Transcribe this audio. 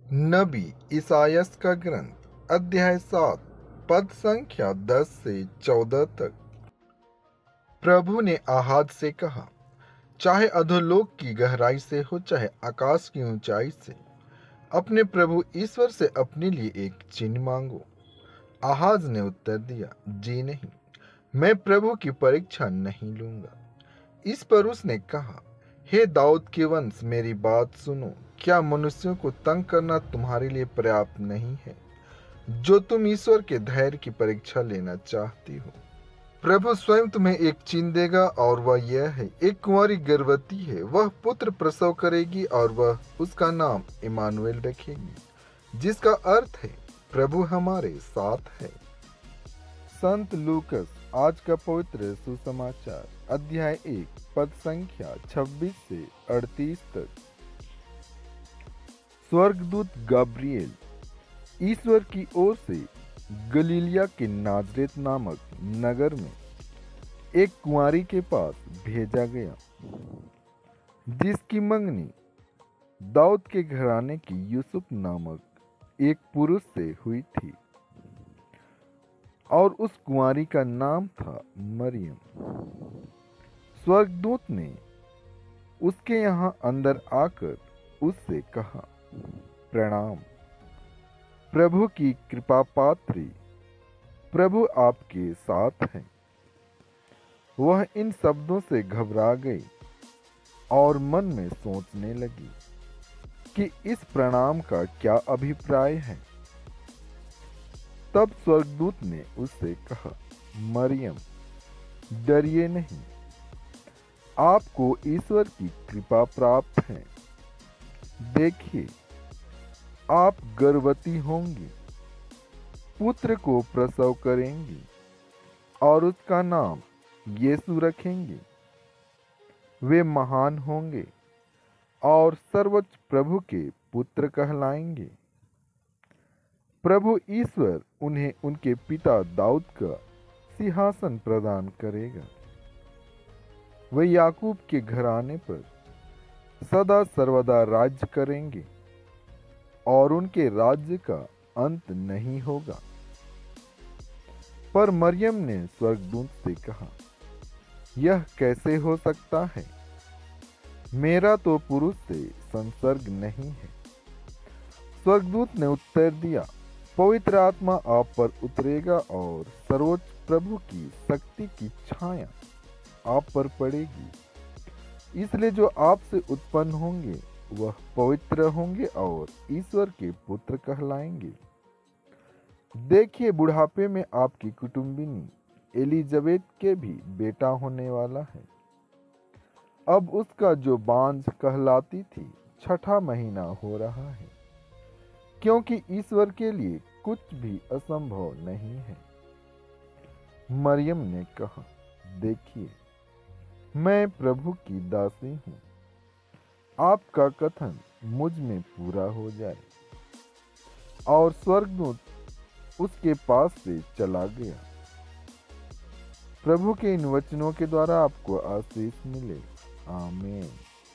नबी ईसायास का ग्रंथ अध्याय 7 पद संख्या 10 से 14 तक। प्रभु ने आहाज से कहा, चाहे अधोलोक की गहराई से हो, चाहे आकाश की ऊंचाई से, अपने प्रभु ईश्वर से अपने लिए एक चिन्ह मांगो। आहाज ने उत्तर दिया, जी नहीं, मैं प्रभु की परीक्षा नहीं लूंगा। इस पर उसने कहा, हे दाऊद के वंश, मेरी बात सुनो। क्या मनुष्यों को तंग करना तुम्हारे लिए पर्याप्त नहीं है, जो तुम ईश्वर के धैर्य की परीक्षा लेना चाहती हो? प्रभु स्वयं तुम्हें एक चिन्ह देगा, और वह यह है, एक कुंवारी गर्भवती है, वह पुत्र प्रसव करेगी, और वह उसका नाम इमानुएल रखेगी, जिसका अर्थ है प्रभु हमारे साथ है। संत लूकस आज का पवित्र सुसमाचार अध्याय 1 पद संख्या 26 से 38 तक। स्वर्गदूत गब्रिएल ईश्वर की ओर से गलीलिया के नाजरेत नामक नगर में एक कुंवारी के पास भेजा गया, जिसकी मंगनी दाऊद के घराने की यूसुफ नामक एक पुरुष से हुई थी, और उस कुंवारी का नाम था मरियम। स्वर्गदूत ने उसके यहाँ अंदर आकर उससे कहा, प्रणाम, प्रभु की कृपा पात्री, प्रभु आपके साथ है। वह इन शब्दों से घबरा गई और मन में सोचने लगी कि इस प्रणाम का क्या अभिप्राय है। तब स्वर्गदूत ने उससे कहा, मरियम, डरिए नहीं, आपको ईश्वर की कृपा प्राप्त है। देखिए, आप गर्भवती होंगी, पुत्र को प्रसव करेंगी, और उसका नाम यीशु रखेंगे। वे महान होंगे और सर्वोच्च प्रभु के पुत्र कहलाएंगे। प्रभु ईश्वर उन्हें उनके पिता दाऊद का सिंहासन प्रदान करेगा। वे याकूब के घराने पर सदा सर्वदा राज्य करेंगे, और उनके राज्य का अंत नहीं होगा। पर मरियम ने स्वर्गदूत से कहा, यह कैसे हो सकता है? मेरा तो पुरुष से संसर्ग नहीं है। स्वर्गदूत ने उत्तर दिया, पवित्र आत्मा आप पर उतरेगा, और सर्वोच्च प्रभु की शक्ति की छाया आप पर पड़ेगी। इसलिए जो आपसे उत्पन्न होंगे वह पवित्र होंगे और ईश्वर के पुत्र कहलाएंगे। देखिए, बुढ़ापे में आपकी कुटुंबिनी एलिजाबेथ के भी बेटा होने वाला है। अब उसका जो बांझ कहलाती थी, 6ठा महीना हो रहा है, क्योंकि ईश्वर के लिए कुछ भी असंभव नहीं है। मरियम ने कहा, देखिए, मैं प्रभु की दासी हूँ, आपका कथन मुझ में पूरा हो जाए। और स्वर्गदूत उसके पास से चला गया। प्रभु के इन वचनों के द्वारा आपको आशीष मिले। आमीन।